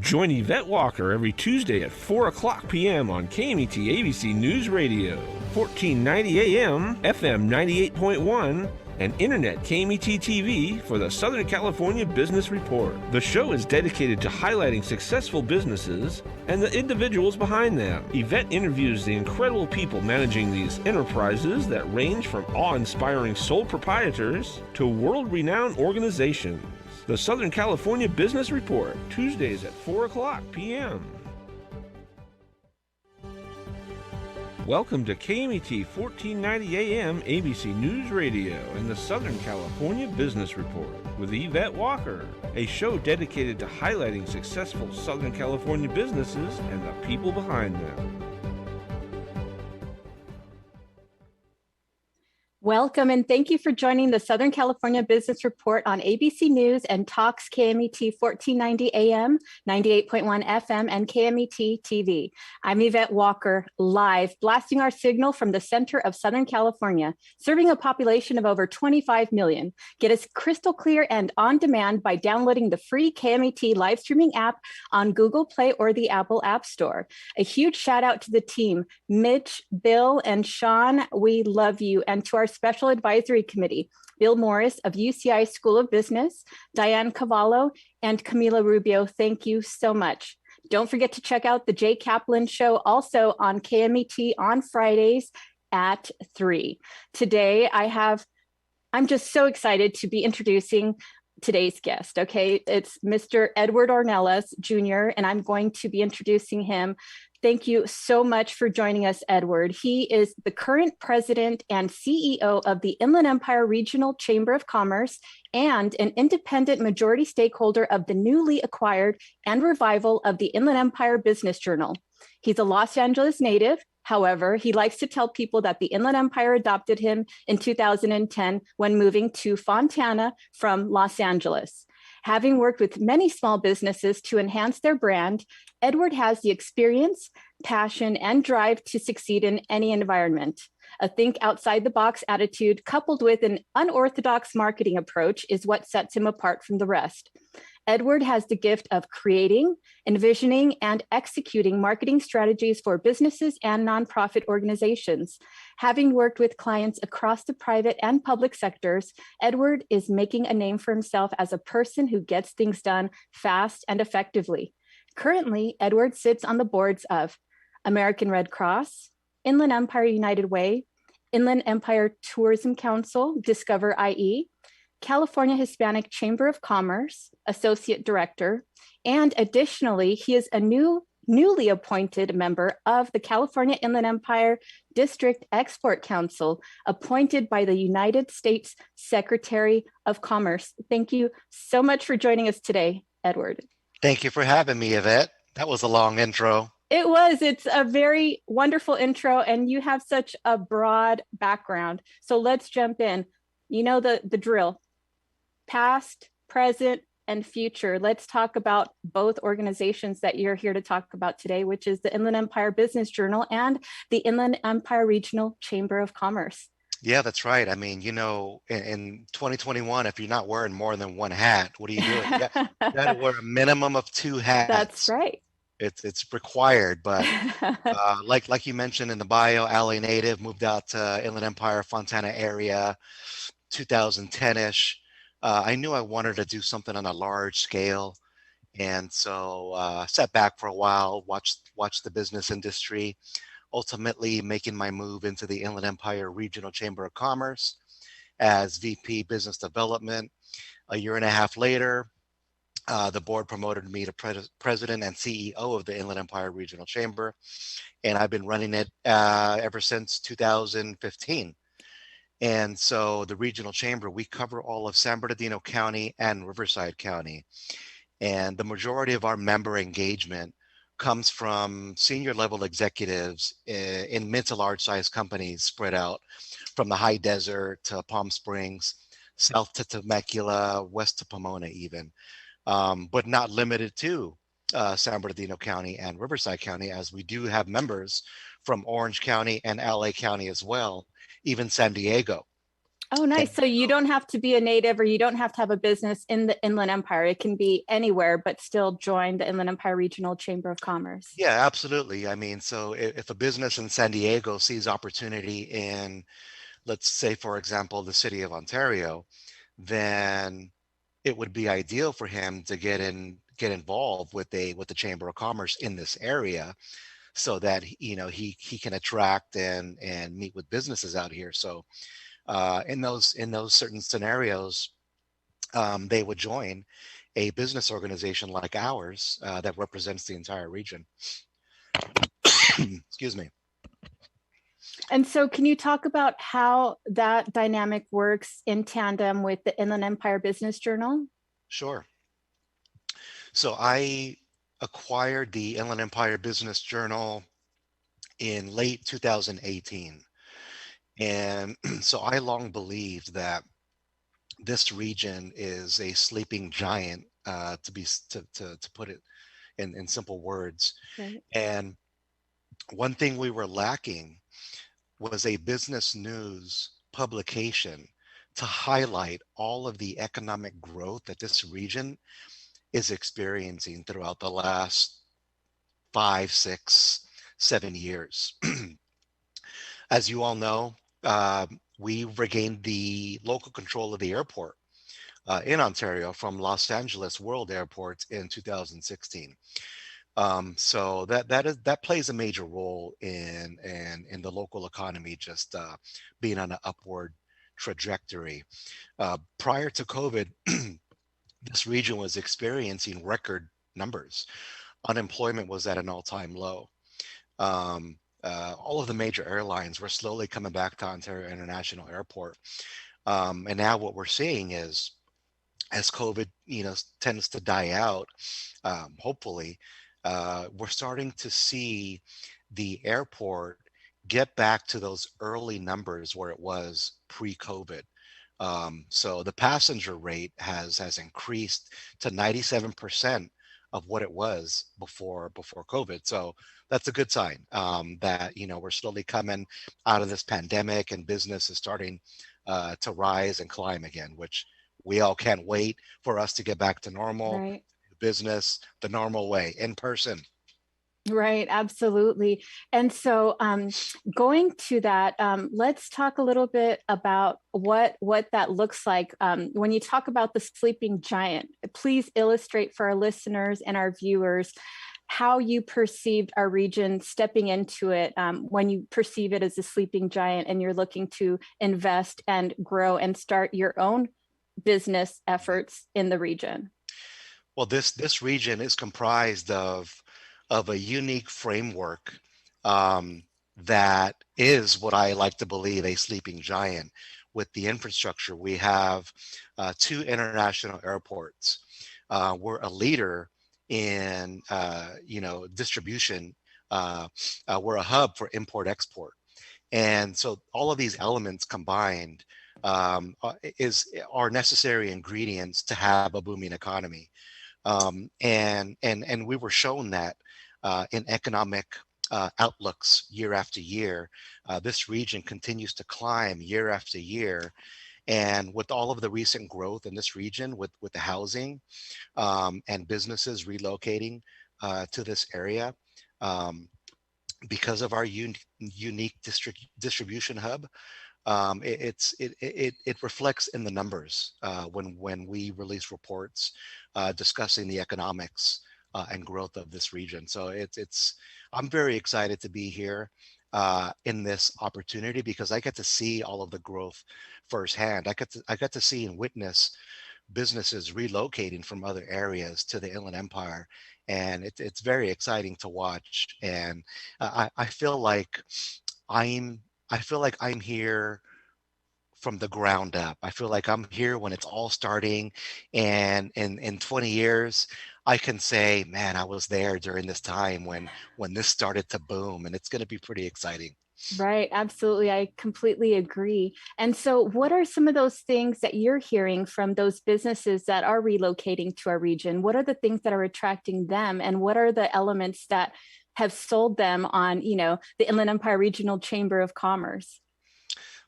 Join Yvette Walker every Tuesday at 4 o'clock p.m. on KMET ABC News Radio, 1490 AM, FM 98.1, and Internet KMET TV for the Southern California Business Report. The show is dedicated to highlighting successful businesses and the individuals behind them. Yvette interviews the incredible people managing these enterprises that range from awe-inspiring sole proprietors to world-renowned organizations. The Southern California Business Report, Tuesdays at 4 o'clock p.m. Welcome to KMET 1490 AM ABC News Radio and the Southern California Business Report with Yvette Walker, a show dedicated to highlighting successful Southern California businesses and the people behind them. Welcome and thank you for joining the Southern California Business Report on ABC News and Talks KMET 1490 AM, 98.1 FM, and KMET TV. I'm Yvette Walker, live, blasting our signal from the center of Southern California, serving a population of over 25 million. Get us crystal clear and on demand by downloading the free KMET live streaming app on Google Play or the Apple App Store. A huge shout out to the team, Mitch, Bill, and Sean. We love you. And to our Special Advisory Committee, Bill Morris of UCI School of Business, Diane Cavallo, and Camila Rubio. Thank you so much. Don't forget to check out the Jay Kaplan Show also on KMET on Fridays at 3. Today, I'm just so excited to be introducing today's guest, okay? It's Mr. Edward Ornelas Jr., and I'm going to be introducing him. Thank you so much for joining us, Edward. He is the current president and CEO of the Inland Empire Regional Chamber of Commerce and an independent majority stakeholder of the newly acquired and revival of the Inland Empire Business Journal. He's a Los Angeles native. However, he likes to tell people that the Inland Empire adopted him in 2010 when moving to Fontana from Los Angeles. Having worked with many small businesses to enhance their brand, Edward has the experience, passion, and drive to succeed in any environment. A think outside the box attitude coupled with an unorthodox marketing approach is what sets him apart from the rest. Edward has the gift of creating, envisioning, and executing marketing strategies for businesses and nonprofit organizations. Having worked with clients across the private and public sectors, Edward is making a name for himself as a person who gets things done fast and effectively. Currently, Edward sits on the boards of American Red Cross, Inland Empire United Way, Inland Empire Tourism Council, Discover IE, California Hispanic Chamber of Commerce, Associate Director, and additionally, he is a newly appointed member of the California Inland Empire District Export Council, appointed by the United States Secretary of Commerce. Thank you so much for joining us today, Edward. Thank you for having me, Yvette. That was a long intro. It was. It's a very wonderful intro, and you have such a broad background. So let's jump in. You know the drill. Past, present, and future. Let's talk about both organizations that you're here to talk about today, which is the Inland Empire Business Journal and the Inland Empire Regional Chamber of Commerce. Yeah, that's right. I mean, you know, in 2021, if you're not wearing more than one hat, what are you doing? You got to wear a minimum of two hats. That's right. It's required, but like you mentioned in the bio, LA native, moved out to Inland Empire, Fontana area, 2010-ish. I knew I wanted to do something on a large scale, and so sat back for a while, watched the business industry, ultimately making my move into the Inland Empire Regional Chamber of Commerce as VP Business Development. A year and a half later, the board promoted me to president and CEO of the Inland Empire Regional Chamber, and I've been running it ever since 2015. And so the regional chamber, we cover all of San Bernardino County and Riverside County. And the majority of our member engagement comes from senior level executives in mid to large size companies spread out from the high desert to Palm Springs, south to Temecula, west to Pomona even, but not limited to San Bernardino County and Riverside County, as we do have members from Orange County and LA County as well, even San Diego. Oh, nice. So you don't have to be a native, or you don't have to have a business in the Inland Empire. It can be anywhere, but still join the Inland Empire Regional Chamber of Commerce. Yeah, absolutely. I mean, so if a business in San Diego sees opportunity in, let's say, for example, the city of Ontario, then it would be ideal for him to get involved with the Chamber of Commerce in this area, so that he can attract and meet with businesses out here. So in those certain scenarios, they would join a business organization like ours that represents the entire region. Excuse me. And so can you talk about how that dynamic works in tandem with the Inland Empire Business Journal? Sure. So I acquired the Inland Empire Business Journal in late 2018. And so I long believed that this region is a sleeping giant, to put it in simple words. Right. And one thing we were lacking was a business news publication to highlight all of the economic growth that this region is experiencing throughout the last 5, 6, 7 years. As you all know, we regained the local control of the airport in Ontario from Los Angeles World Airport in 2016. So that plays a major role in the local economy just being on an upward trajectory. Prior to COVID, this region was experiencing record numbers. Unemployment was at an all-time low. All of the major airlines were slowly coming back to Ontario International Airport. And now what we're seeing is, as COVID, tends to die out, hopefully, we're starting to see the airport get back to those early numbers where it was pre-COVID. So the passenger rate has increased to 97% of what it was before COVID. So that's a good sign, that we're slowly coming out of this pandemic and business is starting to rise and climb again, which we all can't wait for us to get back to normal. Right. Business the normal way, in person. Right, absolutely. And so going to that, let's talk a little bit about what that looks like. When you talk about the sleeping giant, please illustrate for our listeners and our viewers how you perceived our region stepping into it, when you perceive it as a sleeping giant and you're looking to invest and grow and start your own business efforts in the region. Well, this region is comprised of a unique framework, that is what I like to believe a sleeping giant. With the infrastructure, we have 2 international airports. We're a leader in distribution. We're a hub for import-export, and so all of these elements combined are necessary ingredients to have a booming economy. And we were shown that in economic outlooks year after year. This region continues to climb year after year. And with all of the recent growth in this region, with the housing and businesses relocating to this area, because of our unique distribution hub, it reflects in the numbers when we release reports discussing the economics and growth of this region. So I'm very excited to be here in this opportunity, because I get to see all of the growth firsthand. I get to see and witness businesses relocating from other areas to the Inland Empire, and it's very exciting to watch. And I feel like I'm here from the ground up. I feel like I'm here when it's all starting, and in 20 years, I can say, man, I was there during this time when this started to boom, and it's going to be pretty exciting. Right, absolutely. I completely agree. And so what are some of those things that you're hearing from those businesses that are relocating to our region? What are the things that are attracting them? And what are the elements that have sold them on, the Inland Empire Regional Chamber of Commerce?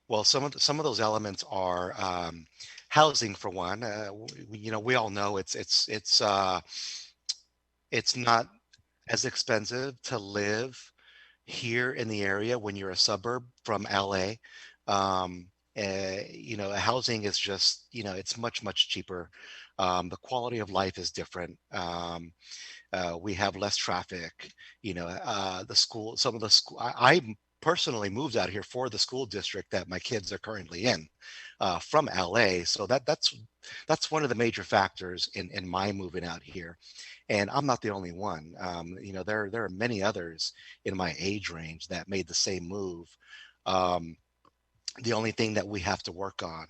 Well, some of those elements are housing for one. We all know it's not as expensive to live here in the area when you're a suburb from LA. Housing is just, it's much cheaper. The quality of life is different. We have less traffic. The school, some of the school, I personally moved out here for the school district that my kids are currently in, from LA. So that's one of the major factors in my moving out here. And I'm not the only one. There are many others in my age range that made the same move. Um, the only thing that we have to work on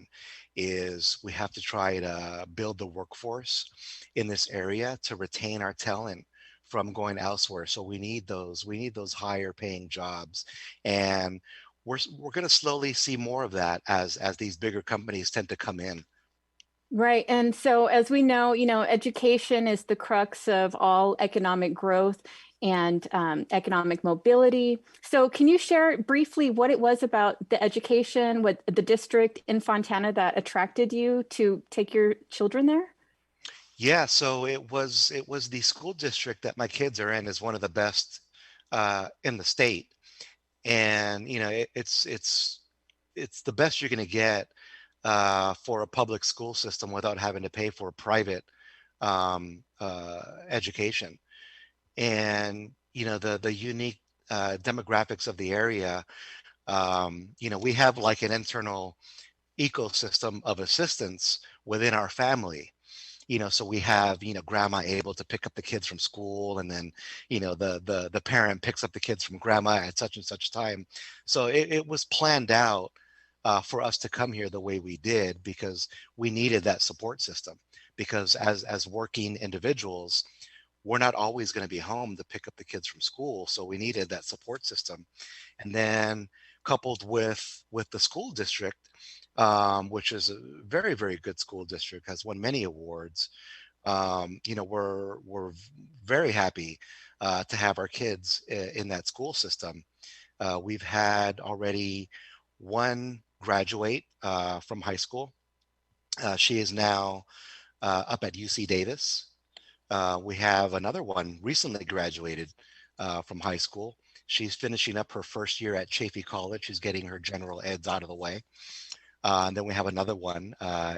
is we have to try to build the workforce in this area to retain our talent from going elsewhere. So we need those higher paying jobs. And we're going to slowly see more of that as these bigger companies tend to come in. Right. And so, as we know, education is the crux of all economic growth and economic mobility. So, can you share briefly what it was about the education, what the district in Fontana that attracted you to take your children there? Yeah, so it was the school district that my kids are in is one of the best in the state. And it's the best you're going to get for a public school system without having to pay for a private education. And the unique demographics of the area. We have like an internal ecosystem of assistance within our family. So we have grandma able to pick up the kids from school, and then the parent picks up the kids from grandma at such and such time. So it was planned out for us to come here the way we did, because we needed that support system. Because as working individuals, we're not always going to be home to pick up the kids from school, so we needed that support system. And then coupled with the school district, which is a very good school district, has won many awards. We're very happy to have our kids in that school system. We've had already one graduate from high school. She is now up at UC Davis. We have another one recently graduated from high school. She's finishing up her first year at Chaffey College. She's getting her general eds out of the way. And then we have another one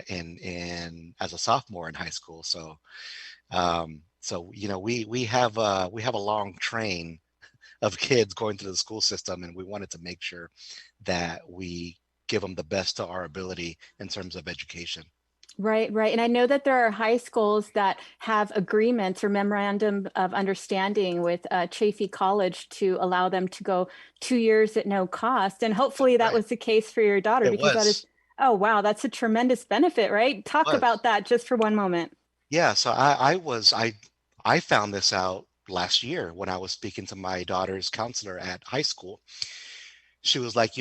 in as a sophomore in high school. We have a long train of kids going through the school system, and we wanted to make sure that we give them the best to our ability in terms of education. Right, right. And I know that there are high schools that have agreements or memorandum of understanding with Chaffey College to allow them to go 2 years at no cost. And hopefully that Right. was the case for your daughter, It because that is, was. oh, wow, that's a tremendous benefit, right? Talk Was. about that just for one moment. Yeah, so I found this out last year when I was speaking to my daughter's counselor at high school. She was like,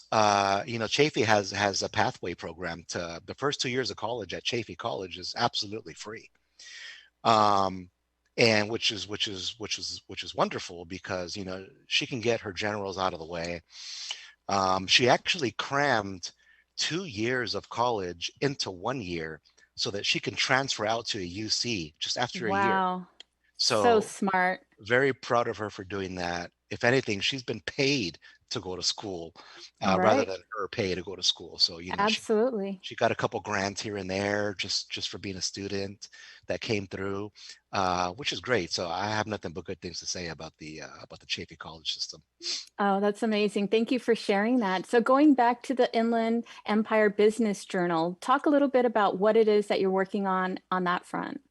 Chaffey has a pathway program to the first 2 years of college at Chaffey College is absolutely free. Um, and which is wonderful, because she can get her generals out of the way. She actually crammed 2 years of college into 1 year so that she can transfer out to a UC just after a year. Wow, so So smart. very proud of her for doing that. If anything, she's been paid to go to school rather Right, than her pay to go to school. So absolutely. she got a couple grants here and there just for being a student that came through, which is great. So I have nothing but good things to say about the Chaffey College system. Oh, that's amazing. Thank you for sharing that. So going back to the Inland Empire Business Journal, talk a little bit about what it is that you're working on that front.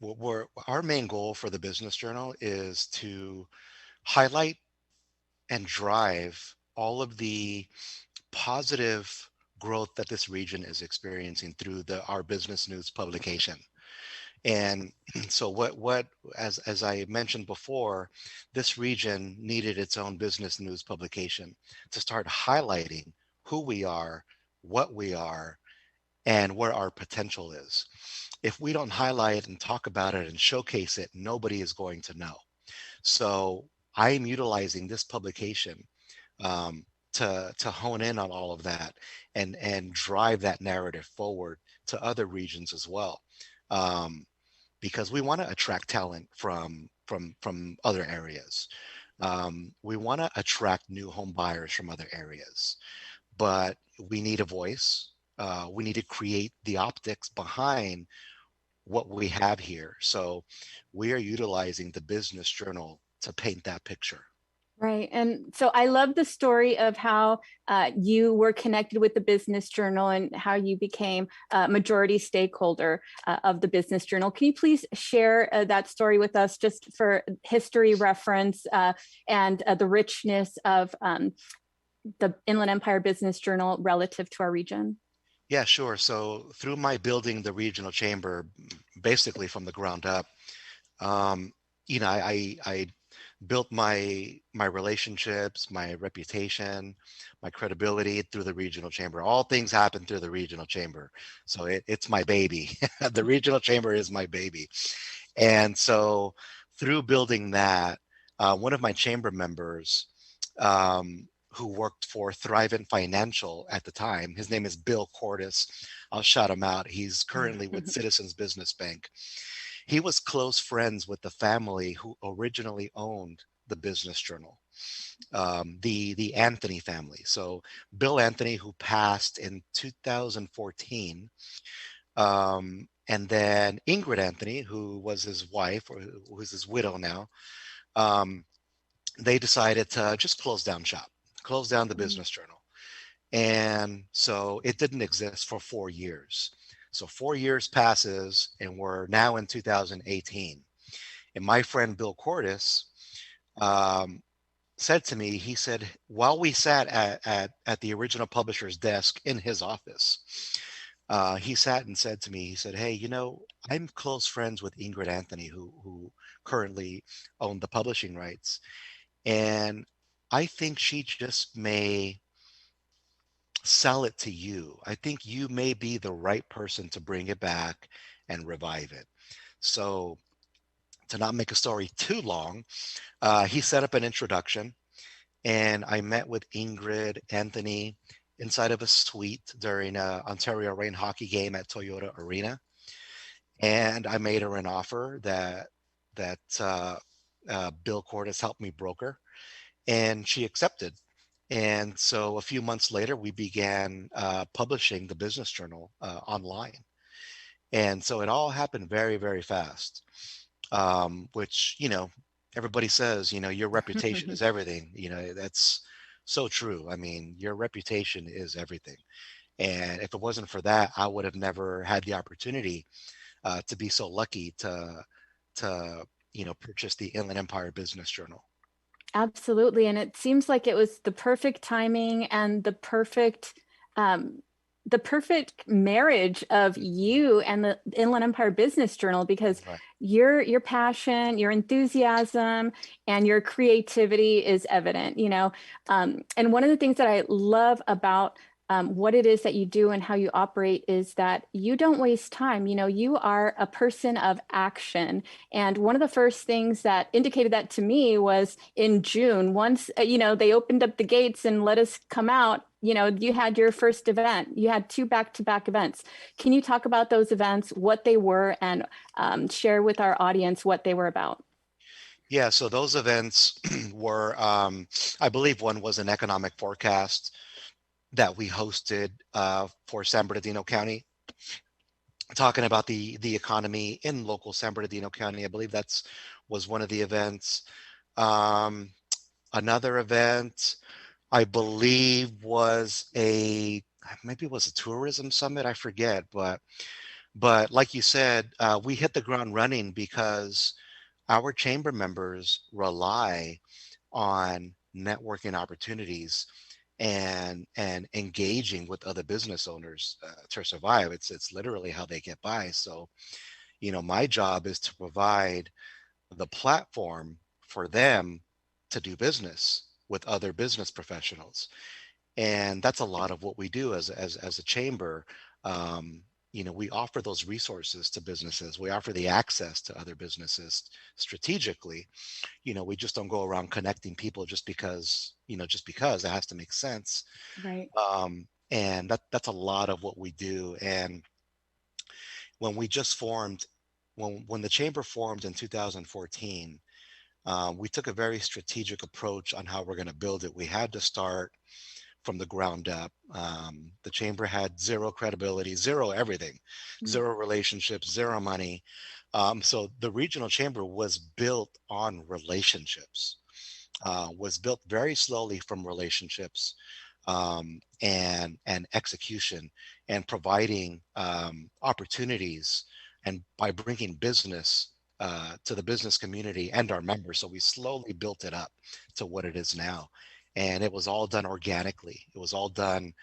Our main goal for the Business Journal is to highlight and drive all of the positive growth that this region is experiencing through our business news publication. And so as I mentioned before, this region needed its own business news publication to start highlighting who we are, what we are, and where our potential is. If we don't highlight and talk about it and showcase it, nobody is going to know. So I am utilizing this publication to hone in on all of that and drive that narrative forward to other regions as well. Because we want to attract talent from other areas. We want to attract new home buyers from other areas, but we need a voice. We need to create the optics behind what we have here. So we are utilizing the business journal to paint that picture. Right. And so I love the story of how you were connected with the Business Journal and how you became a majority stakeholder of the Business Journal. Can you please share that story with us just for history reference and the richness of the Inland Empire Business Journal relative to our region? Yeah, sure. So through my building the regional chamber, basically from the ground up, um, I built my relationships, my reputation, my credibility through the regional chamber. All things happen through the regional chamber. So it's my baby. The regional chamber is my baby. And so through building that, one of my chamber members, who worked for Thrivent Financial at the time, his name is Bill Cordes. I'll shout him out. He's currently with Citizens Business Bank. He was close friends with the family who originally owned the Business Journal, the Anthony family. So Bill Anthony, who passed in 2014, and then Ingrid Anthony, who was his wife, or who is his widow now, they decided to just close down shop, close down the Business Journal. And so it didn't exist for 4 years. So 4 years passes and we're now in 2018. And my friend Bill Cordes said to me, he said, while we sat at the original publisher's desk in his office, he sat and said to me, he said, hey, I'm close friends with Ingrid Anthony, who currently owned the publishing rights. And I think she just may sell it to you. I think you may be the right person to bring it back and revive it. So to not make a story too long, he set up an introduction and I met with Ingrid Anthony inside of a suite during a Ontario Reign hockey game at Toyota Arena. And I made her an offer that Bill Cordes helped me broker, and she accepted. And so a few months later, we began publishing the Business Journal online. And so it all happened very, very fast, which, everybody says, your reputation is everything. That's so true. I mean, your reputation is everything. And if it wasn't for that, I would have never had the opportunity to be so lucky to purchase the Inland Empire Business Journal. Absolutely. And it seems like it was the perfect timing and the perfect marriage of you and the Inland Empire Business Journal, because Right. your passion, your enthusiasm, and your creativity is evident, and one of the things that I love about what it is that you do and how you operate is that you don't waste time. You are a person of action. And one of the first things that indicated that to me was in June, once, they opened up the gates and let us come out, you had your first event. You had 2 back-to-back events. Can you talk about those events, what they were, and share with our audience what they were about? Yeah, so those events were, I believe one was an economic forecast that we hosted for San Bernardino County, talking about the economy in local San Bernardino County. I believe was one of the events. Another event, I believe, was maybe it was a tourism summit. I forget, but like you said, we hit the ground running because our chamber members rely on networking opportunities and engaging with other business owners to survive. It's literally how they get by. So, my job is to provide the platform for them to do business with other business professionals. And that's a lot of what we do as a chamber. we offer those resources to businesses. We offer the access to other businesses strategically. We just don't go around connecting people just because it has to make sense. Right. And that's a lot of what we do. And when we just formed, when the chamber formed in 2014, we took a very strategic approach on how we're going to build it. We had to start from the ground up. The chamber had zero credibility, zero everything, zero relationships, zero money. So the regional chamber was built on relationships, was built very slowly from relationships, and execution, and providing opportunities, and by bringing business to the business community and our members. So we slowly built it up to what it is now. And it was all done organically. It was all done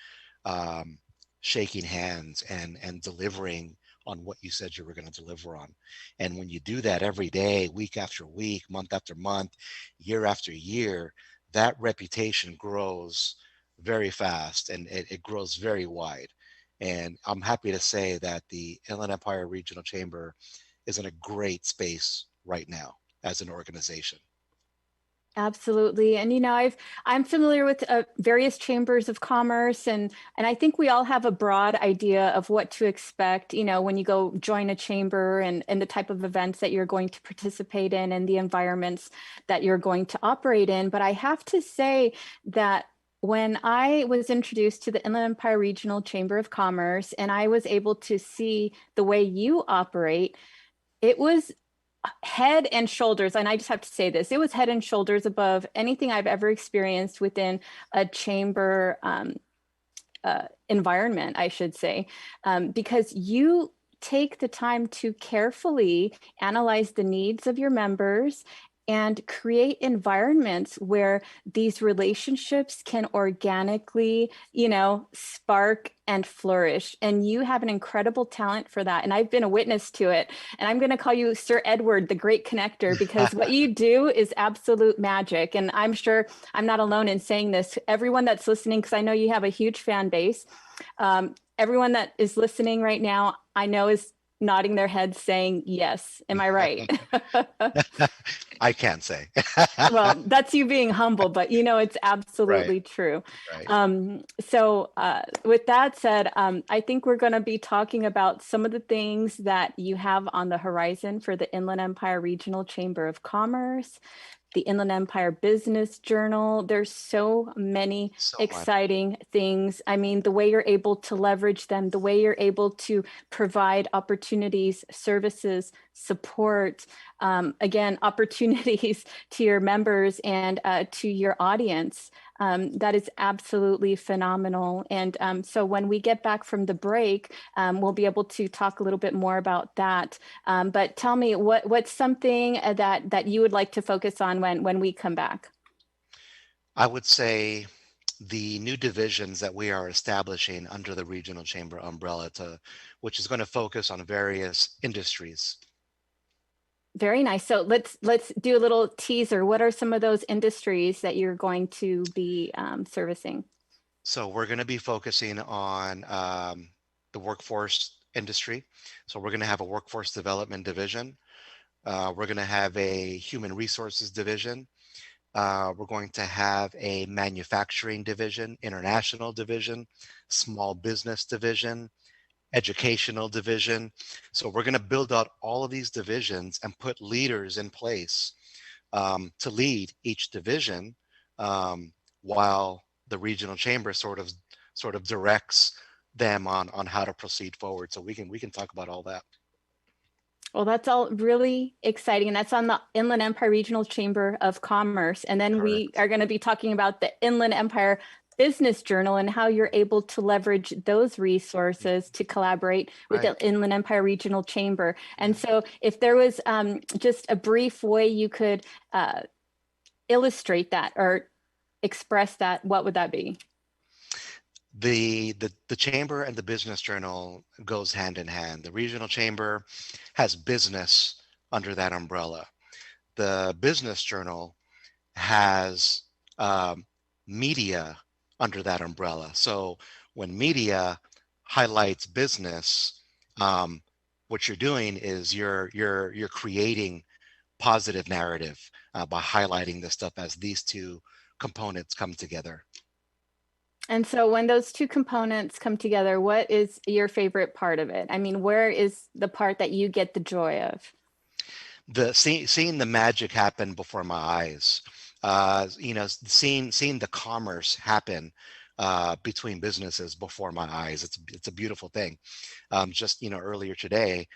shaking hands and delivering on what you said you were going to deliver on. And when you do that every day, week after week, month after month, year after year, that reputation grows very fast, and it grows very wide. And I'm happy to say that the Inland Empire Regional Chamber is in a great space right now as an organization. Absolutely. And, I'm familiar with various chambers of commerce, and I think we all have a broad idea of what to expect, when you go join a chamber, and the type of events that you're going to participate in and the environments that you're going to operate in. But I have to say that when I was introduced to the Inland Empire Regional Chamber of Commerce, and I was able to see the way you operate, it was head and shoulders, and I just have to say this, it was head and shoulders above anything I've ever experienced within a chamber environment, I should say, because you take the time to carefully analyze the needs of your members and create environments where these relationships can organically, spark and flourish. And you have an incredible talent for that. And I've been a witness to it. And I'm going to call you Sir Edward, the great connector, because what you do is absolute magic. And I'm sure I'm not alone in saying this. Everyone that's listening, because I know you have a huge fan base, everyone that is listening right now, I know is nodding their heads saying yes. Am I right? I can't say. Well, that's you being humble, but it's absolutely Right. true. Right. So with that said, I think we're going to be talking about some of the things that you have on the horizon for the Inland Empire Regional Chamber of Commerce, the Inland Empire Business Journal. There's so many exciting things. I mean, the way you're able to leverage them, the way you're able to provide opportunities, services, support, again, opportunities to your members and to your audience. That is absolutely phenomenal. And so when we get back from the break, we'll be able to talk a little bit more about that. But tell me, what's something that you would like to focus on when we come back? I would say the new divisions that we are establishing under the Regional Chamber umbrella, which is going to focus on various industries. Very nice. So let's do a little teaser. What are some of those industries that you're going to be servicing? So we're going to be focusing on the workforce industry. So we're going to have a workforce development division. We're going to have a human resources division. We're going to have a manufacturing division, international division, small business division, educational division. So we're going to build out all of these divisions and put leaders in place to lead each division, while the regional chamber sort of directs them on how to proceed forward. So we can talk about all that. Well, that's all really exciting. And that's on the Inland Empire Regional Chamber of Commerce. And then we are going to be talking about the Inland Empire Business Journal and how you're able to leverage those resources to collaborate with the Inland Empire Regional Chamber. And so if there was just a brief way you could illustrate that or express that, what would that be? The chamber and the business journal goes hand in hand. The regional chamber has business under that umbrella. The business journal has media under that umbrella. So when media highlights business, what you're doing is you're creating positive narrative by highlighting this stuff as these two components come together. And so when those two components come together, what is your favorite part of it? I mean, where is the part that you get the joy of? Seeing the magic happen before my eyes, seeing the commerce happen between businesses before my eyes. It's a beautiful thing. Just earlier today,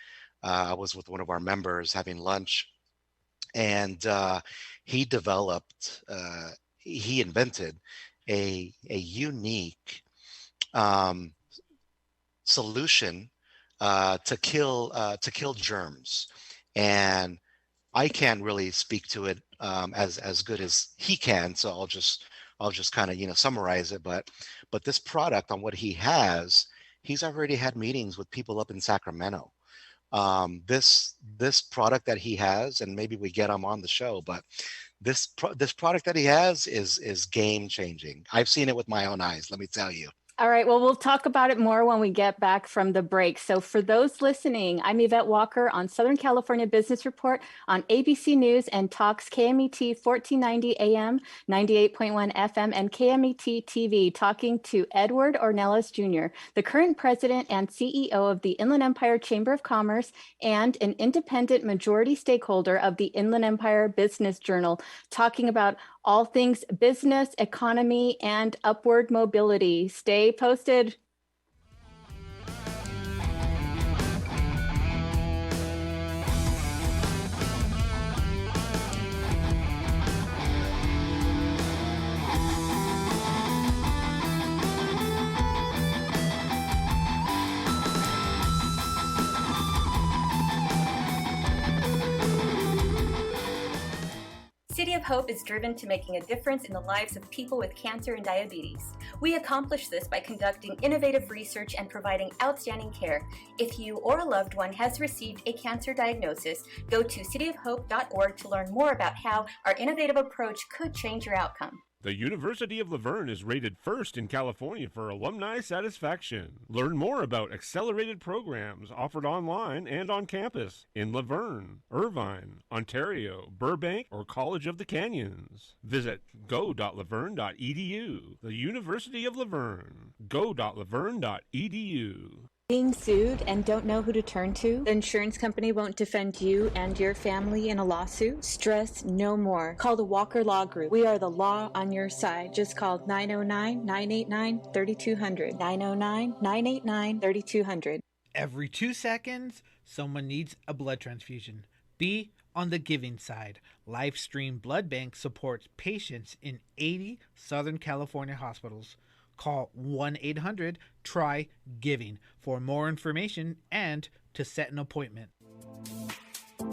I was with one of our members having lunch, and he invented a unique solution to kill germs. And I can't really speak to it as good as he can, so I'll just kind of summarize it. But this product, on what he has, he's already had meetings with people up in Sacramento. This product that he has, and maybe we get him on the show, but this product that he has is game changing. I've seen it with my own eyes, let me tell you. All right, well, we'll talk about it more when we get back from the break. So for those listening, I'm Yvette Walker on Southern California Business Report on ABC News and Talks KMET 1490 AM, 98.1 FM, and KMET TV, talking to Edward Ornelas Jr., the current president and CEO of the Inland Empire Chamber of Commerce and an independent majority stakeholder of the Inland Empire Business Journal, talking about all things business, economy, and upward mobility. Stay posted. City of Hope is driven to making a difference in the lives of people with cancer and diabetes. We accomplish this by conducting innovative research and providing outstanding care. If you or a loved one has received a cancer diagnosis, go to cityofhope.org to learn more about how our innovative approach could change your outcome. The University of La Verne is rated first in California for alumni satisfaction. Learn more about accelerated programs offered online and on campus in La Verne, Irvine, Ontario, Burbank, or College of the Canyons. Visit go.laverne.edu. The University of La Verne. go.laverne.edu. Being sued and don't know who to turn to? The insurance company won't defend you and your family in a lawsuit? Stress no more. Call the Walker Law Group. We are the law on your side. Just call 909-989-3200. 909-989-3200. Every 2 seconds, someone needs a blood transfusion. Be on the giving side. Livestream Blood Bank supports patients in 80 Southern California hospitals. Call 1-800-TRY-GIVING for more information and to set an appointment.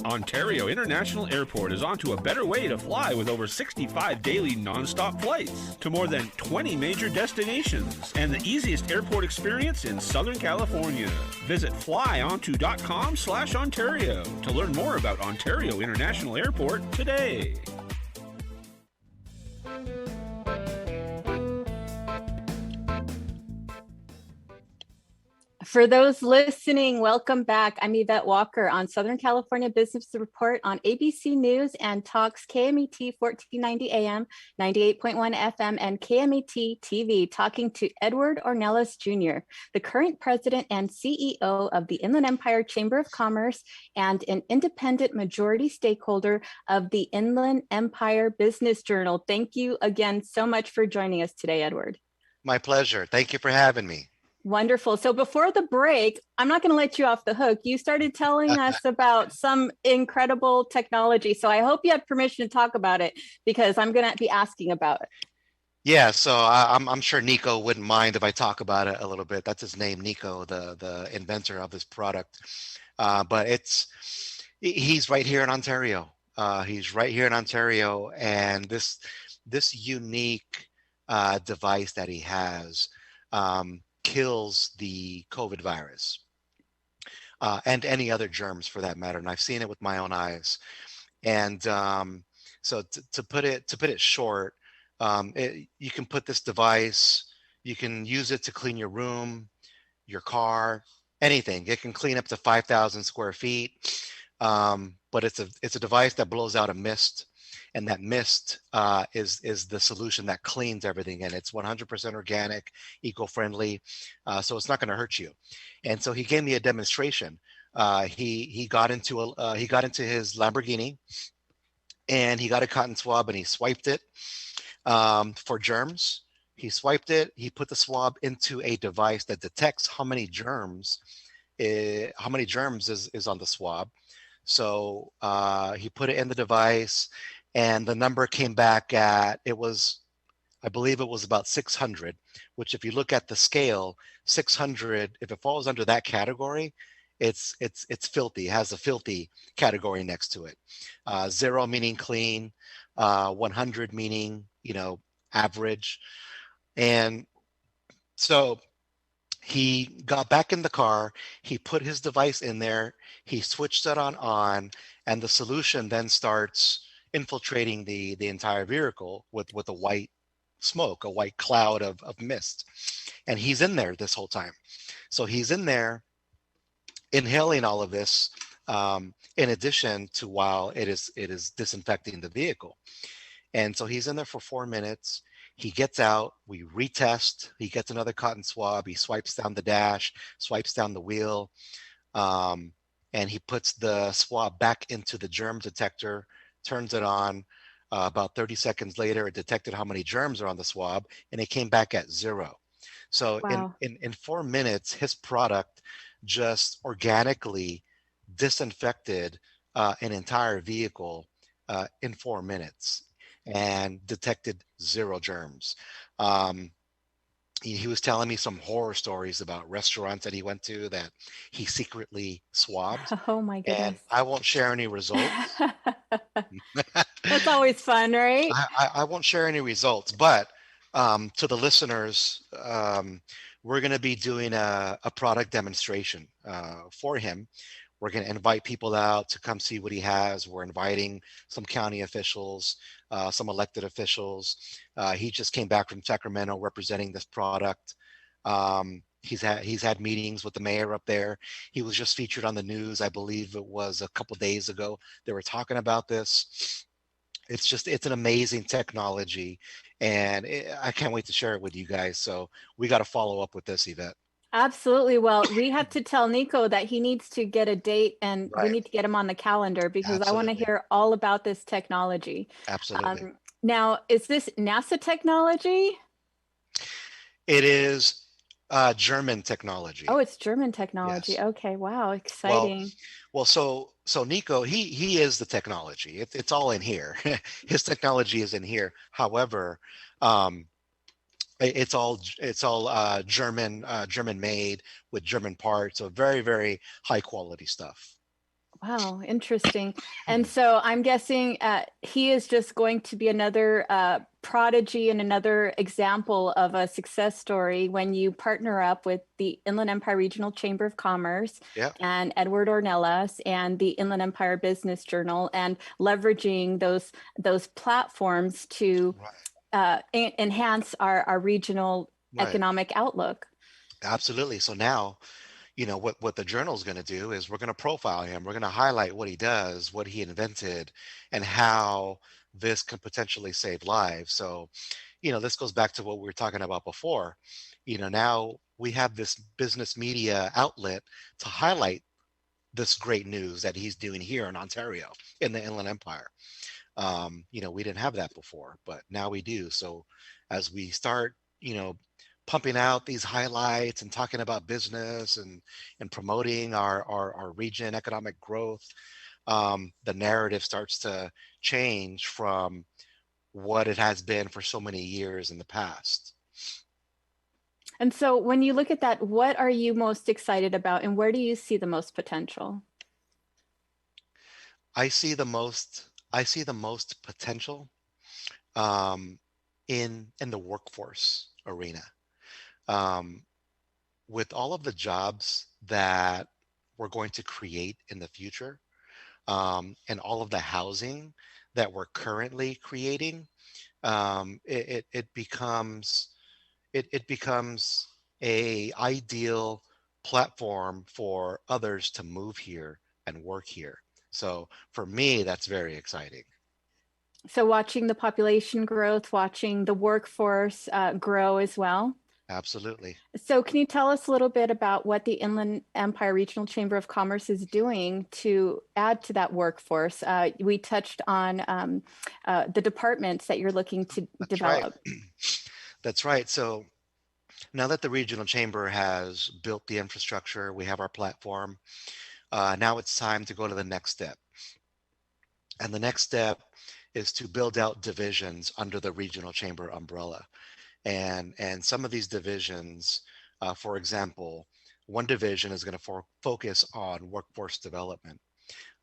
Ontario International Airport is onto a better way to fly with over 65 daily non-stop flights to more than 20 major destinations and the easiest airport experience in Southern California. Visit flyonto.com/Ontario to learn more about Ontario International Airport today. For those listening, welcome back. I'm Yvette Walker on Southern California Business Report on ABC News and Talks KMET 1490 AM, 98.1 FM, and KMET TV, talking to Edward Ornelas Jr., the current president and CEO of the Inland Empire Chamber of Commerce and an independent majority stakeholder of the Inland Empire Business Journal. Thank you again so much for joining us today, Edward. My pleasure. Thank you for having me. Wonderful. So before the break, I'm not going to let you off the hook. You started telling us about some incredible technology. So I hope you have permission to talk about it because I'm going to be asking about it. Yeah, so I'm sure Nico wouldn't mind if I talk about it a little bit. That's his name, Nico, the inventor of this product. But he's right here in Ontario. He's right here in Ontario, and this unique device that he has kills the COVID virus and any other germs for that matter. And I've seen it with my own eyes. And so to put it short, you can put this device, you can use it to clean your room, your car, anything. It can clean up to 5,000 square feet, but it's a device that blows out a mist, and that mist is the solution that cleans everything, and it's 100% organic, eco-friendly, so it's not going to hurt you. And so he gave me a demonstration. He got into his Lamborghini, and he got a cotton swab and he swiped it for germs. He swiped it. He put the swab into a device that detects how many germs is on the swab. So he put it in the device, and the number came back at, I believe it was about 600, which if you look at the scale, 600, if it falls under that category, it's filthy. It has a filthy category next to it. 0 meaning clean, 100 meaning, average. And so he got back in the car, he put his device in there, he switched it on, and the solution then starts infiltrating the entire vehicle with a white smoke, a white cloud of mist. And he's in there this whole time. So he's in there inhaling all of this, in addition to while it is disinfecting the vehicle. And so he's in there for 4 minutes. He gets out, we retest, he gets another cotton swab, he swipes down the dash, swipes down the wheel, and he puts the swab back into the germ detector, turns it on. About 30 seconds later, it detected how many germs are on the swab, and it came back at 0. So Wow. in 4 minutes, his product just organically disinfected an entire vehicle in 4 minutes and detected 0 germs. He was telling me some horror stories about restaurants that he went to that he secretly swabbed, Oh my and goodness. I won't share any results. That's always fun, right? I won't share any results, but to the listeners, we're going to be doing a product demonstration for him. We're going to invite people out to come see what he has. We're inviting some county officials, some elected officials. He just came back from Sacramento representing this product. He's had meetings with the mayor up there. He was just featured on the news. I believe it was a couple days ago. They were talking about this. It's an amazing technology, and I can't wait to share it with you guys. So we got to follow up with this, Yvette. Absolutely. Well, we have to tell Nico that he needs to get a date, and we Right. need to get him on the calendar because I want to Absolutely. hear all about this technology. Absolutely. Now, is this NASA technology? It is German technology. Oh, it's German technology. Yes. Okay. Wow. Exciting. Well, so Nico, he is the technology. It's all in here. His technology is in here. However, it's all German made with German parts. So very, very high quality stuff. Wow, interesting. And so I'm guessing he is just going to be another prodigy and another example of a success story when you partner up with the Inland Empire Regional Chamber of Commerce and Edward Ornelas and the Inland Empire Business Journal, and leveraging those platforms to enhance our regional economic outlook. Absolutely. So now, what the journal is going to do is we're going to profile him. We're going to highlight what he does, what he invented, and how this can potentially save lives. So, this goes back to what we were talking about before. Now we have this business media outlet to highlight this great news that he's doing here in Ontario, in the Inland Empire. We didn't have that before, but now we do. So as we start, pumping out these highlights and talking about business and promoting our region economic growth, the narrative starts to change from what it has been for so many years in the past. And so when you look at that, what are you most excited about, and where do you see the most potential? I see the most potential in the workforce arena. With all of the jobs that we're going to create in the future, and all of the housing that we're currently creating, it becomes a ideal platform for others to move here and work here. So for me, that's very exciting. So watching the population growth, watching the workforce grow as well. Absolutely. So can you tell us a little bit about what the Inland Empire Regional Chamber of Commerce is doing to add to that workforce? We touched on the departments that you're looking to That's right. develop. That's right. So now that the regional chamber has built the infrastructure, we have our platform. Now it's time to go to the next step. And the next step is to build out divisions under the regional chamber umbrella. And some of these divisions, for example, one division is going to focus on workforce development.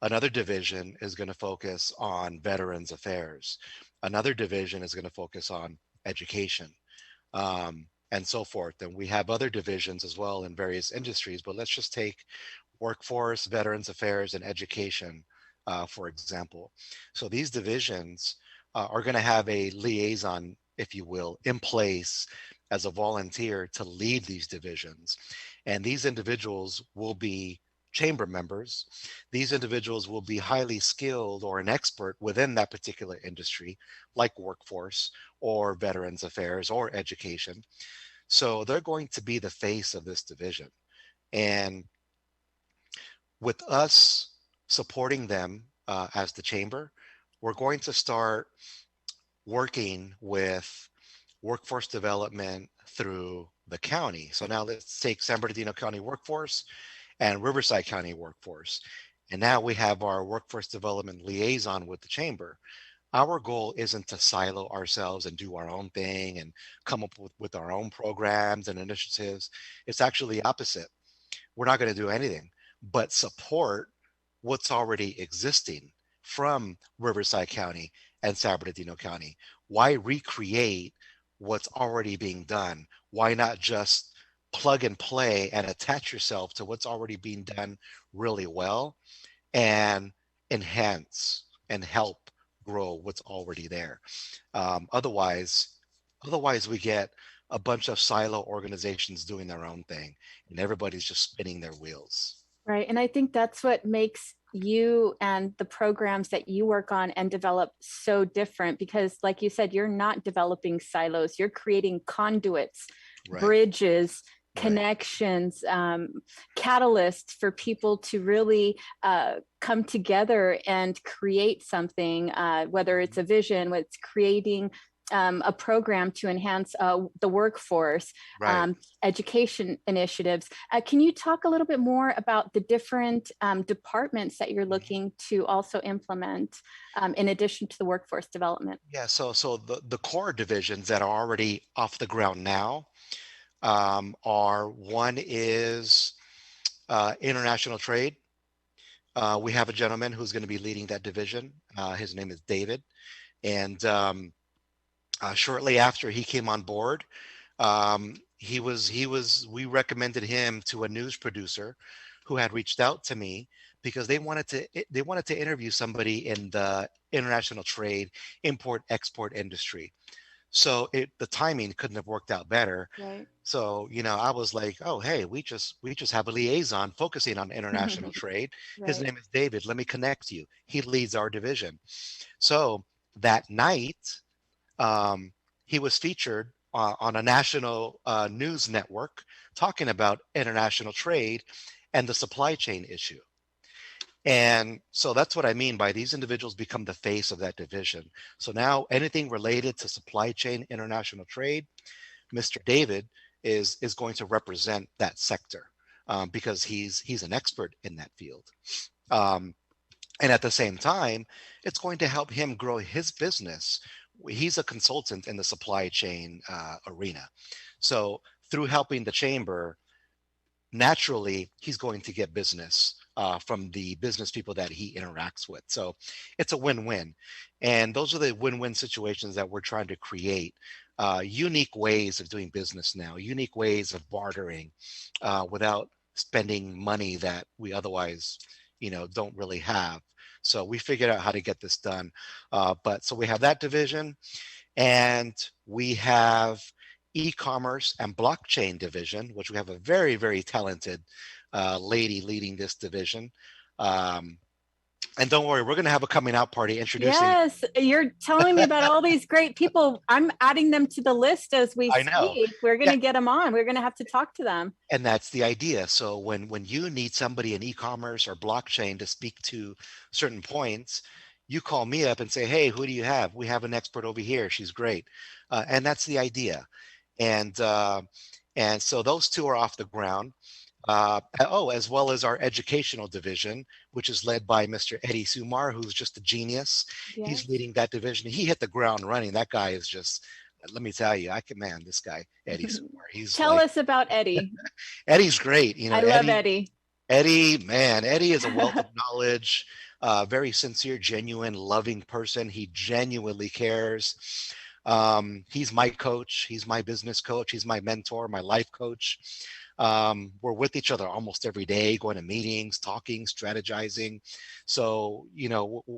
Another division is going to focus on veterans affairs. Another division is going to focus on education, and so forth. And we have other divisions as well in various industries, but let's just take workforce, veterans affairs, and education, for example. So these divisions are going to have a liaison, if you will, in place as a volunteer to lead these divisions. And these individuals will be chamber members. These individuals will be highly skilled or an expert within that particular industry, like workforce or veterans affairs or education. So they're going to be the face of this division. And with us supporting them as the chamber, we're going to start working with workforce development through the county. So now let's take San Bernardino County workforce and Riverside County workforce. And now we have our workforce development liaison with the chamber. Our goal isn't to silo ourselves and do our own thing and come up with our own programs and initiatives. It's actually the opposite. We're not going to do anything but support what's already existing from Riverside County and San Bernardino County. Why recreate what's already being done? Why not just plug and play and attach yourself to what's already being done really well and enhance and help grow what's already there? Otherwise we get a bunch of silo organizations doing their own thing and everybody's just spinning their wheels. Right. And I think that's what makes you and the programs that you work on and develop so different, because like you said, you're not developing silos, you're creating conduits, Right. bridges, Right. connections, catalysts for people to really come together and create something, whether it's a vision, whether it's creating a program to enhance the workforce, Right. education initiatives. Can you talk a little bit more about the different departments that you're looking to also implement in addition to the workforce development? Yeah, so the core divisions that are already off the ground now are, one is international trade. We have a gentleman who's going to be leading that division. His name is David. And shortly after he came on board, we recommended him to a news producer who had reached out to me because they wanted to interview somebody in the international trade, import, export industry. So the timing couldn't have worked out better. Right. So, I was like, oh, hey, we just have a liaison focusing on international trade. His Right. name is David. Let me connect you. He leads our division. So that night, he was featured on a national news network talking about international trade and the supply chain issue. And so that's what I mean by these individuals become the face of that division. So now anything related to supply chain, international trade, Mr. David is going to represent that sector because he's an expert in that field. And at the same time, it's going to help him grow his business. He's a consultant in the supply chain arena. So through helping the chamber, naturally, he's going to get business from the business people that he interacts with. So it's a win-win. And those are the win-win situations that we're trying to create. Unique ways of doing business now, unique ways of bartering without spending money that we otherwise, don't really have. So we figured out how to get this done. So we have that division, and we have e-commerce and blockchain division, which we have a very, very talented lady leading this division. And don't worry, we're going to have a coming out party introducing. Yes, you're telling me about all these great people. I'm adding them to the list as we I know. speak. We're going to get them on. We're going to have to talk to them. And that's the idea. So when you need somebody in e-commerce or blockchain to speak to certain points, you call me up and say, hey, who do you have? We have an expert over here. She's great. And that's the idea. And so those two are off the ground. As well as our educational division, which is led by Mr. Eddie Sumar, who's just a genius. Yes. He's leading that division. He hit the ground running. That guy is just, let me tell you, this guy, Eddie Sumar. He's Tell us about Eddie. Eddie's great. I love Eddie. Eddie is a wealth of knowledge, very sincere, genuine, loving person. He genuinely cares. He's my coach. He's my business coach. He's my mentor, my life coach. We're with each other almost every day, going to meetings, talking, strategizing. So,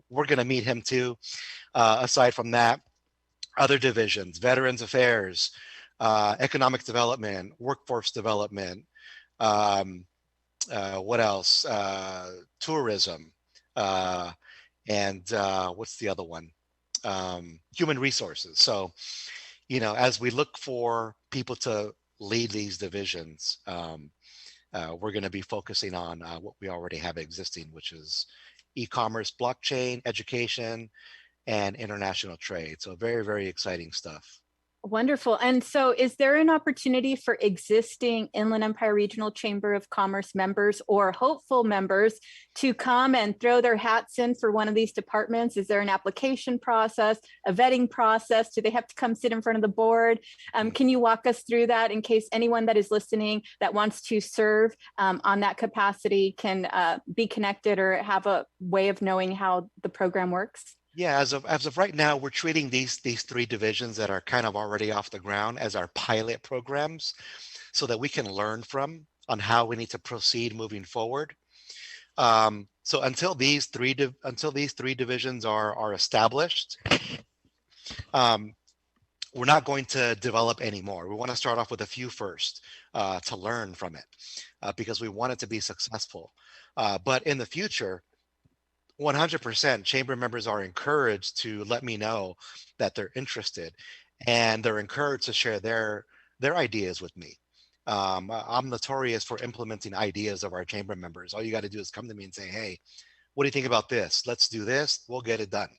we're going to meet him too. Aside from that, other divisions, Veterans Affairs, Economic Development, Workforce Development, what else? Tourism, and what's the other one? Human Resources. So, as we look for people to lead these divisions, we're going to be focusing on what we already have existing, which is e-commerce, blockchain, education, and international trade. So very, very exciting stuff. Wonderful. And so is there an opportunity for existing Inland Empire Regional Chamber of Commerce members or hopeful members to come and throw their hats in for one of these departments? Is there an application process, a vetting process? Do they have to come sit in front of the board? Can you walk us through that in case anyone that is listening that wants to serve on that capacity can be connected or have a way of knowing how the program works? Yeah, as of right now, we're treating these three divisions that are kind of already off the ground as our pilot programs, so that we can learn from on how we need to proceed moving forward. So until these three divisions are established, we're not going to develop anymore. We want to start off with a few first to learn from it, because we want it to be successful. But in the future, 100% chamber members are encouraged to let me know that they're interested, and they're encouraged to share their ideas with me. I'm notorious for implementing ideas of our chamber members. All you got to do is come to me and say, hey, what do you think about this? Let's do this. We'll get it done.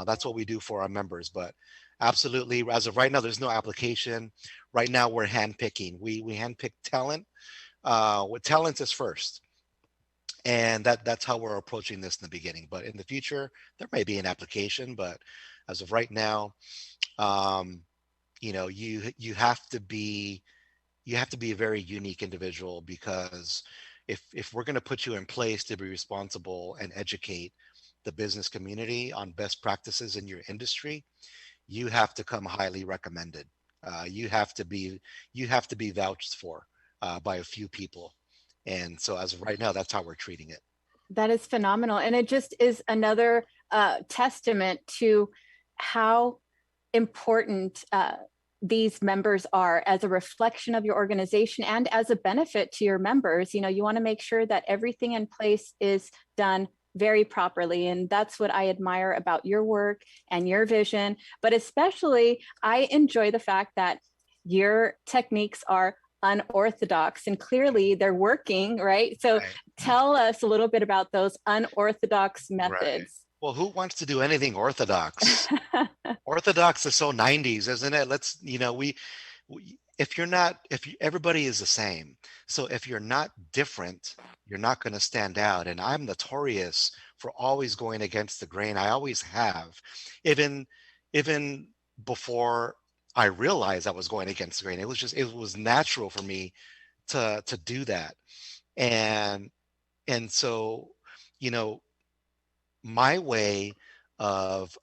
That's what we do for our members. But absolutely, as of right now, there's no application. Right now, we're handpicking. We handpick talent. What talent is first. And that's how we're approaching this in the beginning. But in the future, there may be an application. But as of right now, you have to be a very unique individual, because if we're going to put you in place to be responsible and educate the business community on best practices in your industry, you have to come highly recommended. You have to be vouched for by a few people. And so as of right now, that's how we're treating it. That is phenomenal. And it just is another testament to how important these members are as a reflection of your organization and as a benefit to your members. You want to make sure that everything in place is done very properly. And that's what I admire about your work and your vision. But especially, I enjoy the fact that your techniques are unorthodox, and clearly they're working, right? So Tell us a little bit about those unorthodox methods. Right. Well, who wants to do anything orthodox? Orthodox is so 90s, isn't it? Everybody is the same. So if you're not different, you're not going to stand out. And I'm notorious for always going against the grain. I always have, even before I realized I was going against the grain. It was natural for me to do that. And so, my way of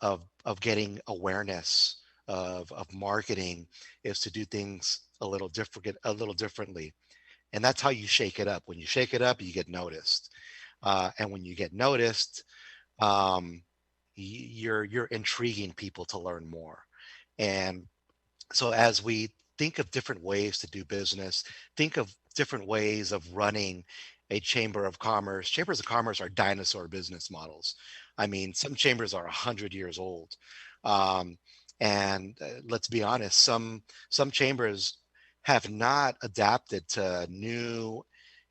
getting awareness of marketing is to do things a little differently. And that's how you shake it up. When you shake it up, you get noticed. And when you get noticed, you're intriguing people to learn more. And so as we think of different ways to do business. Think of different ways of running a chamber of commerce. Chambers of commerce are dinosaur business models. I mean, some chambers are 100 years old. Um, and let's be honest, some chambers have not adapted to new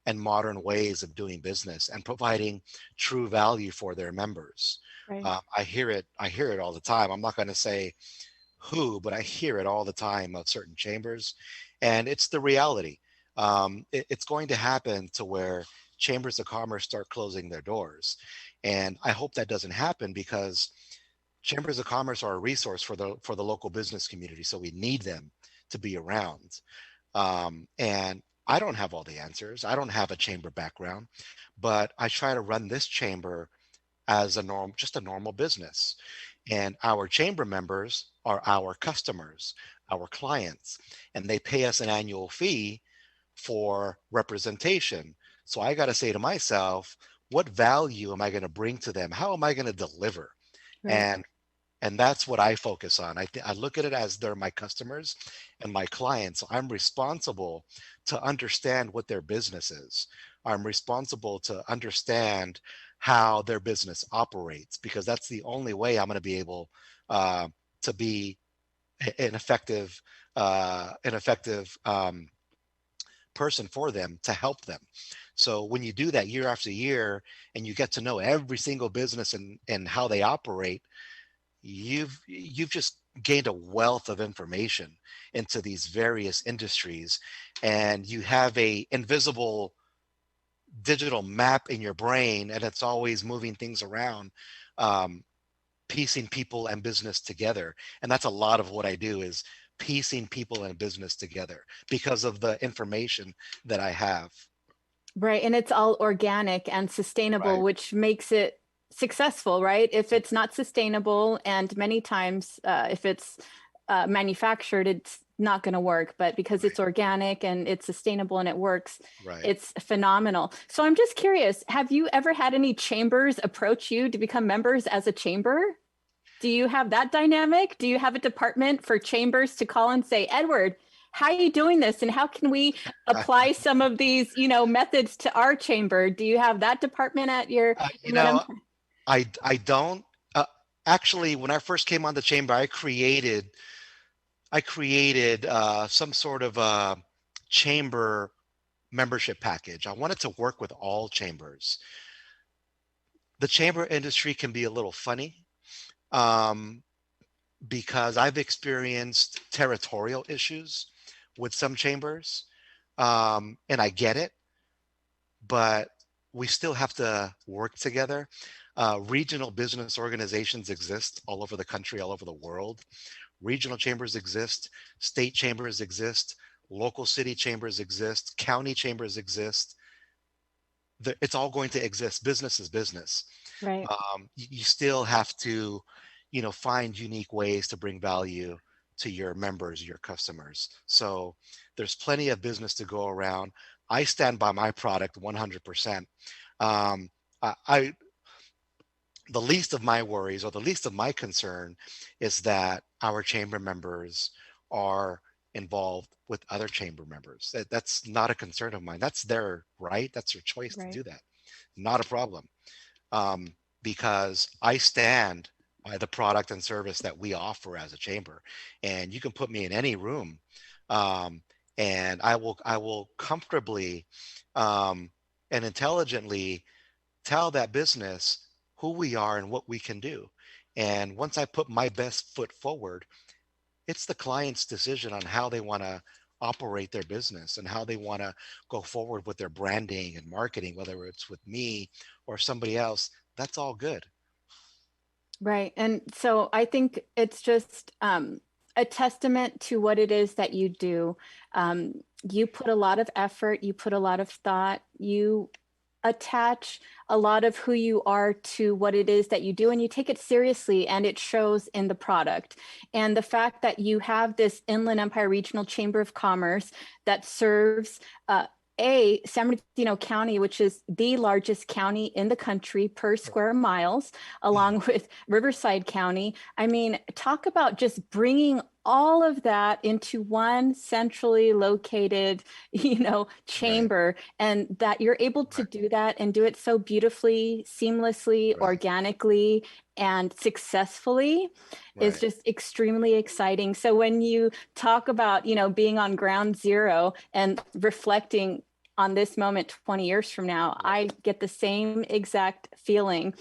and modern ways of doing business and providing true value for their members. Right. I hear it all the time. I'm not going to say who, but I hear it all the time of certain chambers, and it's the reality. It's going to happen to where chambers of commerce start closing their doors, and I hope that doesn't happen, because chambers of commerce are a resource for the local business community. So we need them to be around. And I don't have all the answers. I don't have a chamber background, but I try to run this chamber as just a normal business. And our chamber members are our customers, our clients, and they pay us an annual fee for representation. So I got to say to myself, what value am I going to bring to them? How am I going to deliver? Right. And that's what I focus on. I look at it as they're my customers and my clients. So I'm responsible to understand what their business is. I'm responsible to understand how their business operates, because that's the only way I'm going to be able to be an effective person for them, to help them. So when you do that year after year, and you get to know every single business and how they operate, you've just gained a wealth of information into these various industries, and you have a invisible digital map in your brain, and it's always moving things around, piecing people and business together. And that's a lot of what I do, is piecing people and business together because of the information that I have. Right. And it's all organic and sustainable, Right. which makes it successful, right? If it's not sustainable, and many times if it's manufactured, it's not going to work, but because Right. it's organic and it's sustainable and it works, Right. it's phenomenal. So I'm just curious, have you ever had any chambers approach you to become members as a chamber? Do you have that dynamic? Do you have a department for chambers to call and say, Edward, how are you doing this? And how can we apply some of these, methods to our chamber? Do you have that department at your, I don't. Actually, when I first came on the chamber, I created some sort of a chamber membership package. I wanted to work with all chambers. The chamber industry can be a little funny, because I've experienced territorial issues with some chambers, and I get it, but we still have to work together. Regional business organizations exist all over the country, all over the world. Regional chambers exist, state chambers exist, local city chambers exist, county chambers exist. It's all going to exist. Business is business. right? You still have to, find unique ways to bring value to your members, your customers. So there's plenty of business to go around. I stand by my product 100%. The least of my worries, or the least of my concern, is that our chamber members are involved with other chamber members. That's not a concern of mine. That's their right. That's their choice to Right. do that. Not a problem. Because I stand by the product and service that we offer as a chamber. And you can put me in any room, and I will comfortably and intelligently tell that business who we are and what we can do. And once I put my best foot forward, it's the client's decision on how they want to operate their business and how they want to go forward with their branding and marketing, whether it's with me or somebody else. That's all good. Right. And so I think it's just a testament to what it is that you do. You put a lot of effort, you put a lot of thought, you attach a lot of who you are to what it is that you do, and you take it seriously, and it shows in the product. And the fact that you have this Inland Empire Regional Chamber of Commerce that serves San Bernardino County, which is the largest county in the country per square miles, along with Riverside County. I mean, talk about just bringing all of that into one centrally located, chamber, and that you're able to do that and do it so beautifully, seamlessly, organically, and successfully is just extremely exciting. So when you talk about, being on ground zero and reflecting on this moment 20 years from now, I get the same exact feeling.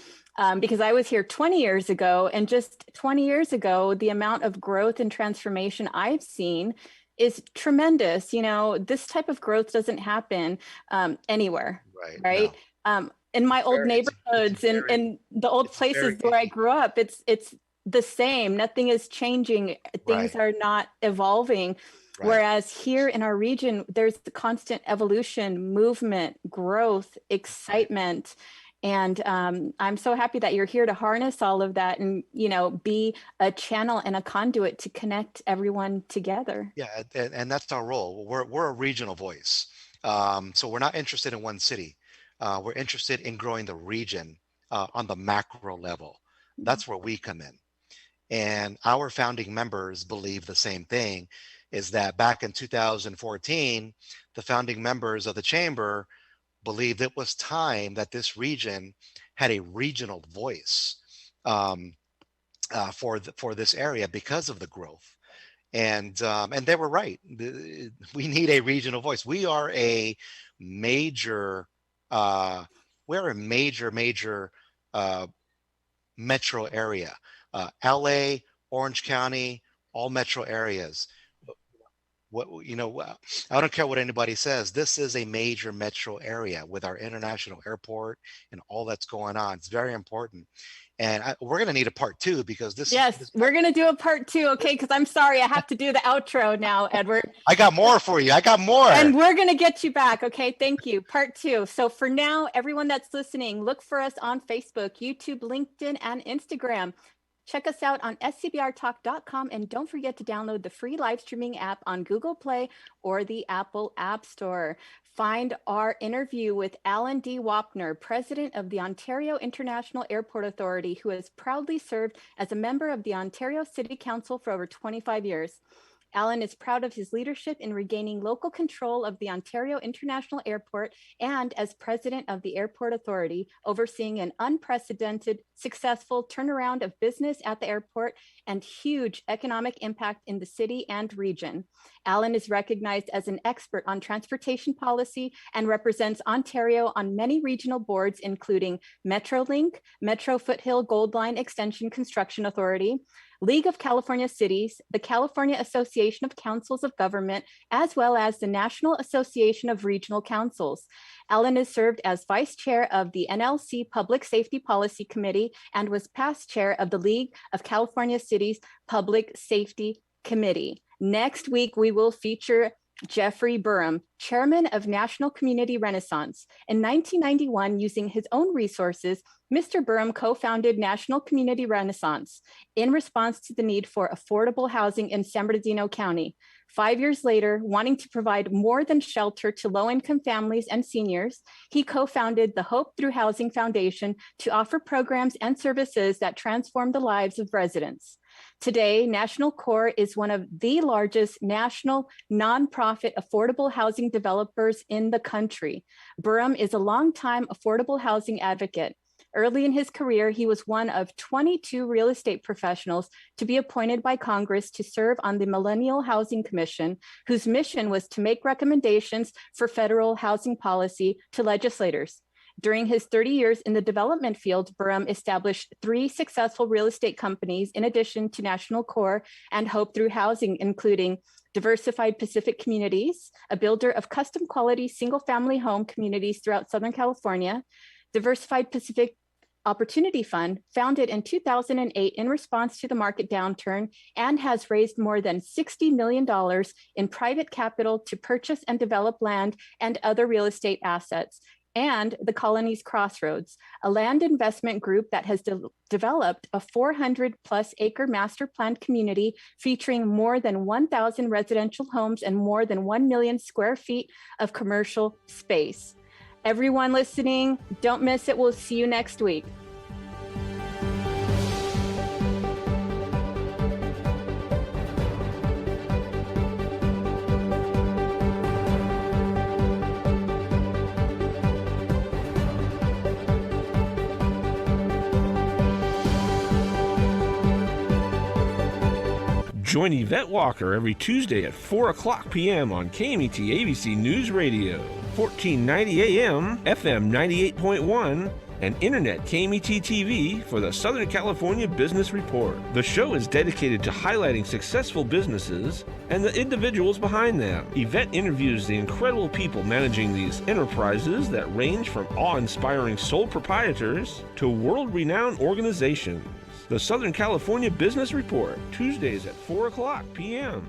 Because I was here 20 years ago, and just 20 years ago, the amount of growth and transformation I've seen is tremendous. This type of growth doesn't happen anywhere, right? No. In my old neighborhoods and the old places where I grew up, it's the same. Nothing is changing. Things are not evolving. Whereas here in our region, there's the constant evolution, movement, growth, excitement. And I'm so happy that you're here to harness all of that and, be a channel and a conduit to connect everyone together. Yeah, and that's our role. We're a regional voice. So we're not interested in one city. We're interested in growing the region on the macro level. That's where we come in. And our founding members believe the same thing, is that back in 2014, the founding members of the chamber believed it was time that this region had a regional voice for this area because of the growth, and they were right. We need a regional voice. We are a major metro area. LA, Orange County, all metro areas. I don't care what anybody says. This is a major metro area with our international airport and all that's going on. It's very important. And we're going to need a part 2 because we're going to do a part 2. Okay. Because I'm sorry, I have to do the outro now, Edward. I got more for you. I got more. And we're going to get you back. Okay. Thank you. Part 2. So for now, everyone that's listening, look for us on Facebook, YouTube, LinkedIn, and Instagram. Check us out on scbrtalk.com, and don't forget to download the free live streaming app on Google Play or the Apple App Store. Find our interview with Alan D. Wapner, president of the Ontario International Airport Authority, who has proudly served as a member of the Ontario City Council for over 25 years. Alan is proud of his leadership in regaining local control of the Ontario International Airport and as president of the Airport Authority, overseeing an unprecedented, successful turnaround of business at the airport and huge economic impact in the city and region. Alan is recognized as an expert on transportation policy and represents Ontario on many regional boards, including Metrolink, Metro Foothill Gold Line Extension Construction Authority, League of California Cities, the California Association of Councils of Government, as well as the National Association of Regional Councils. Alan has served as vice chair of the NLC Public Safety Policy Committee and was past chair of the League of California Cities Public Safety Committee. Next week, we will feature Jeffrey Burham, chairman of National Community Renaissance. In 1991, using his own resources, Mr. Burham co-founded National Community Renaissance in response to the need for affordable housing in San Bernardino County. 5 years later, wanting to provide more than shelter to low-income families and seniors, he co-founded the Hope Through Housing Foundation to offer programs and services that transform the lives of residents. Today, National Core is one of the largest national nonprofit affordable housing developers in the country. Burham is a longtime affordable housing advocate. Early in his career, he was one of 22 real estate professionals to be appointed by Congress to serve on the Millennial Housing Commission, whose mission was to make recommendations for federal housing policy to legislators. During his 30 years in the development field, Burham established 3 successful real estate companies in addition to National Core and Hope Through Housing, including Diversified Pacific Communities, a builder of custom quality single-family home communities throughout Southern California, Diversified Pacific Opportunity Fund, founded in 2008 in response to the market downturn, and has raised more than $60 million in private capital to purchase and develop land and other real estate assets, and the Colony's Crossroads, a land investment group that has developed a 400-plus acre master planned community featuring more than 1,000 residential homes and more than 1 million square feet of commercial space. Everyone listening, don't miss it. We'll see you next week. Join Yvette Walker every Tuesday at 4 o'clock p.m. on KMET ABC News Radio, 1490 AM, FM 98.1, and Internet KMET TV for the Southern California Business Report. The show is dedicated to highlighting successful businesses and the individuals behind them. Yvette interviews the incredible people managing these enterprises that range from awe-inspiring sole proprietors to world-renowned organizations. The Southern California Business Report, Tuesdays at 4 o'clock p.m.